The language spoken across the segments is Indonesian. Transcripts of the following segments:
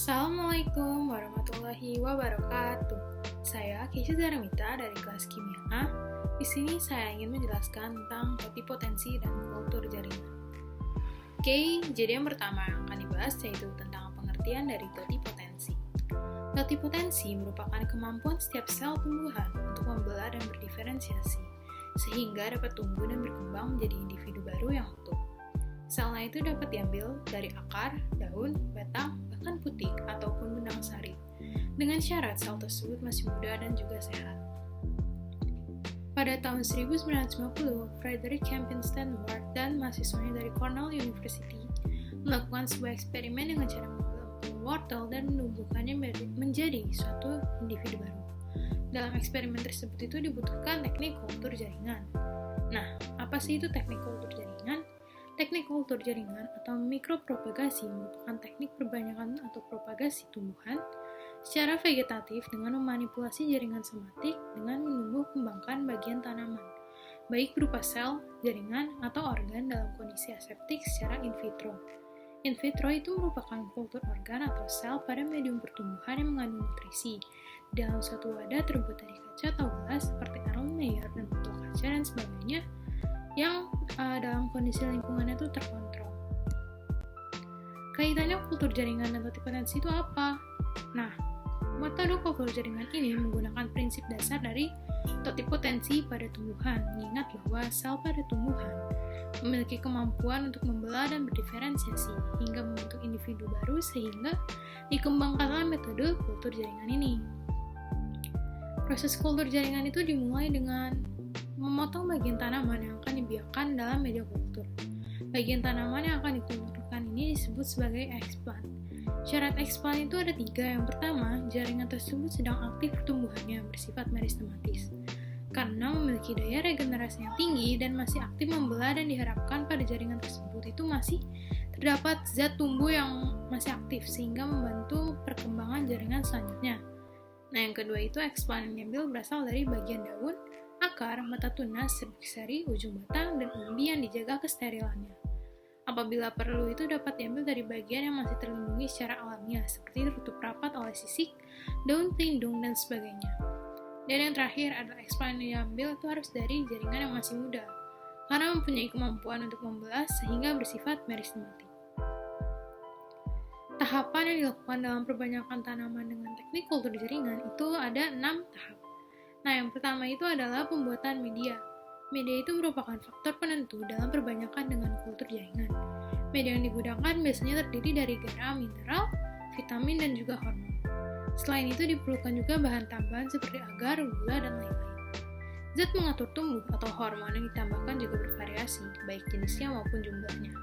Assalamualaikum warahmatullahi wabarakatuh. Saya Keisha Zaramita dari kelas Kimia A. Di sini saya ingin menjelaskan tentang totipotensi dan kultur jaringan. Oke, jadi yang pertama yang akan dibahas yaitu tentang pengertian dari totipotensi. Totipotensi merupakan kemampuan setiap sel tumbuhan untuk membelah dan berdiferensiasi, sehingga dapat tumbuh dan berkembang menjadi individu baru yang utuh. Selnya itu dapat diambil dari akar, daun, batang, bahkan putik ataupun benang sari, dengan syarat sel tersebut masih muda dan juga sehat. Pada tahun 1950, Frederick Kempinstein Ward dan mahasiswanya dari Cornell University melakukan sebuah eksperimen dengan cara membelah wortel dan menumbuhkannya menjadi suatu individu baru. Dalam eksperimen tersebut itu dibutuhkan teknik kultur jaringan. Nah, apa sih itu teknik kultur jaringan? Teknik kultur jaringan atau mikropropagasi merupakan teknik perbanyakan atau propagasi tumbuhan secara vegetatif dengan memanipulasi jaringan somatik dengan menumbuh kembangkan bagian tanaman, baik berupa sel, jaringan, atau organ dalam kondisi aseptik secara in vitro. In vitro itu merupakan kultur organ atau sel pada medium pertumbuhan yang mengandung nutrisi di dalam suatu wadah terbuat dari kaca atau gelas seperti Erlenmeyer dan botol kaca dan sebagainya yang dalam kondisi lingkungannya itu terkontrol. Kaitannya kultur jaringan dan totipotensi itu apa? Nah, metode kultur jaringan ini menggunakan prinsip dasar dari totipotensi pada tumbuhan, mengingat bahwa sel pada tumbuhan memiliki kemampuan untuk membelah dan berdiferensiasi hingga membentuk individu baru sehingga dikembangkanlah metode kultur jaringan ini. Proses kultur jaringan itu dimulai dengan memotong bagian tanaman yang akan dibiarkan dalam media kultur. Bagian tanaman yang akan dikulturkan ini disebut sebagai explant. Syarat explant itu ada 3. Yang pertama, jaringan tersebut sedang aktif pertumbuhannya bersifat meristematis karena memiliki daya regenerasi yang tinggi dan masih aktif membelah, dan diharapkan pada jaringan tersebut itu masih terdapat zat tumbuh yang masih aktif sehingga membantu perkembangan jaringan selanjutnya. Nah, yang kedua itu explant yang diambil berasal dari bagian daun, akar, mata tunas, serbuk sari, ujung batang, dan umbi yang dijaga kesterilannya. Apabila perlu itu dapat diambil dari bagian yang masih terlindungi secara alamiah seperti tertutup rapat oleh sisik, daun pelindung, dan sebagainya. Dan yang terakhir adalah explant yang diambil itu harus dari jaringan yang masih muda karena mempunyai kemampuan untuk membelah sehingga bersifat meristematik. Tahapan yang dilakukan dalam perbanyakan tanaman dengan teknik kultur jaringan itu ada 6 tahap. Nah, yang pertama itu adalah pembuatan media. Media itu merupakan faktor penentu dalam perbanyakan dengan kultur jaringan. Media yang digunakan biasanya terdiri dari garam, mineral, vitamin, dan juga hormon. Selain itu diperlukan juga bahan tambahan seperti agar, gula, dan lain-lain. Zat mengatur tumbuh atau hormon yang ditambahkan juga bervariasi, baik jenisnya maupun jumlahnya,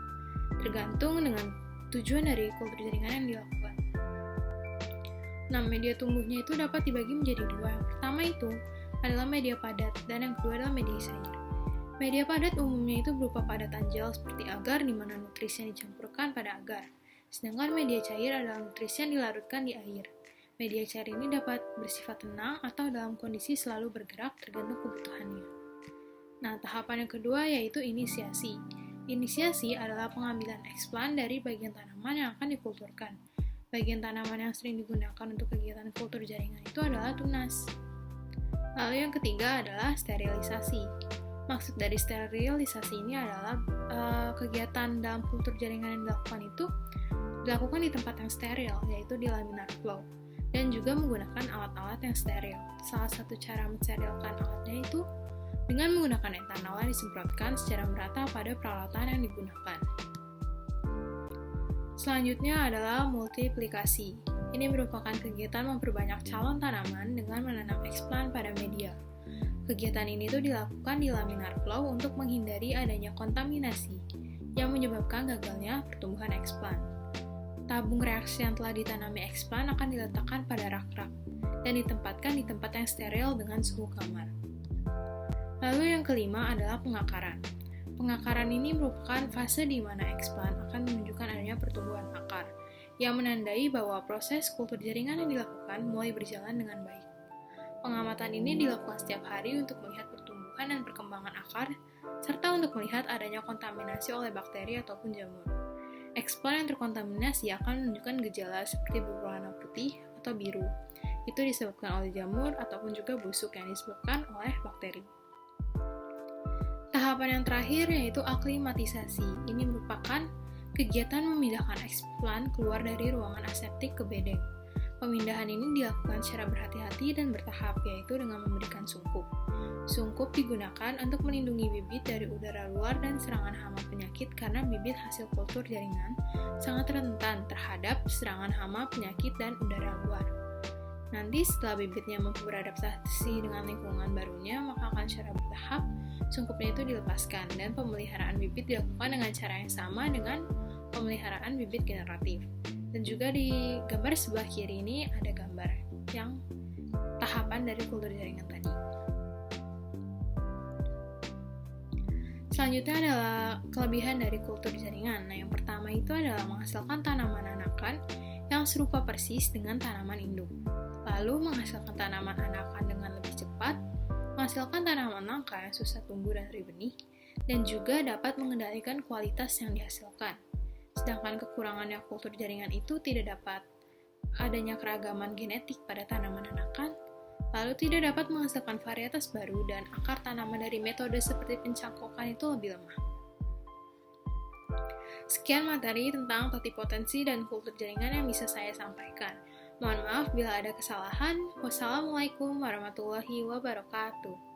tergantung dengan tujuan dari kultur jaringan yang dilakukan. Nah, media tumbuhnya itu dapat dibagi menjadi 2. Yang pertama itu adalah media padat, dan yang kedua adalah media cair. Media padat umumnya itu berupa padatan gel seperti agar, di mana nutrisi yang dicampurkan pada agar. Sedangkan media cair adalah nutrisi yang dilarutkan di air. Media cair ini dapat bersifat tenang atau dalam kondisi selalu bergerak tergantung kebutuhannya. Nah, tahapan yang kedua yaitu inisiasi. Inisiasi adalah pengambilan explant dari bagian tanaman yang akan dikulturkan. Bagian tanaman yang sering digunakan untuk kegiatan kultur jaringan itu adalah tunas. Lalu yang ketiga adalah sterilisasi. Maksud dari sterilisasi ini adalah kegiatan dalam kultur jaringan yang dilakukan di tempat yang steril, yaitu di laminar flow, dan juga menggunakan alat-alat yang steril. Salah satu cara mensterilkan alatnya itu dengan menggunakan etanol yang disemprotkan secara merata pada peralatan yang digunakan. Selanjutnya adalah multiplikasi. Ini merupakan kegiatan memperbanyak calon tanaman dengan menanam explant pada media. Kegiatan ini dilakukan di laminar flow untuk menghindari adanya kontaminasi yang menyebabkan gagalnya pertumbuhan explant. Tabung reaksi yang telah ditanami explant akan diletakkan pada rak-rak dan ditempatkan di tempat yang steril dengan suhu kamar. Lalu yang kelima adalah pengakaran. Pengakaran ini merupakan fase di mana explant akan menunjukkan adanya pertumbuhan akar, yang menandai bahwa proses kultur jaringan yang dilakukan mulai berjalan dengan baik. Pengamatan ini dilakukan setiap hari untuk melihat pertumbuhan dan perkembangan akar, serta untuk melihat adanya kontaminasi oleh bakteri ataupun jamur. Eksplor yang terkontaminasi akan menunjukkan gejala seperti berwarna putih atau biru. Itu disebabkan oleh jamur ataupun juga busuk yang disebabkan oleh bakteri. Tahapan yang terakhir yaitu aklimatisasi. Ini merupakan kegiatan memindahkan eksplan keluar dari ruangan aseptik ke bedeng. Pemindahan ini dilakukan secara berhati-hati dan bertahap, yaitu dengan memberikan sungkup. Sungkup digunakan untuk melindungi bibit dari udara luar dan serangan hama penyakit karena bibit hasil kultur jaringan sangat rentan terhadap serangan hama penyakit dan udara luar. Nanti setelah bibitnya mampu beradaptasi dengan lingkungan barunya, maka akan secara bertahap sungkupnya itu dilepaskan dan pemeliharaan bibit dilakukan dengan cara yang sama dengan pemeliharaan bibit generatif. Dan juga di gambar sebelah kiri ini ada gambar yang tahapan dari kultur jaringan tadi. Selanjutnya adalah kelebihan dari kultur jaringan. Nah, yang pertama itu adalah menghasilkan tanaman anakan yang serupa persis dengan tanaman induk. Lalu menghasilkan tanaman anakan dengan lebih cepat, menghasilkan tanaman langka yang susah tumbuh dari benih, dan juga dapat mengendalikan kualitas yang dihasilkan. Sedangkan kekurangannya kultur jaringan itu tidak dapat adanya keragaman genetik pada tanaman anakan, lalu tidak dapat menghasilkan varietas baru, dan akar tanaman dari metode seperti pencangkokan itu lebih lemah. Sekian materi tentang totipotensi dan kultur jaringan yang bisa saya sampaikan. Mohon maaf bila ada kesalahan. Wassalamualaikum warahmatullahi wabarakatuh.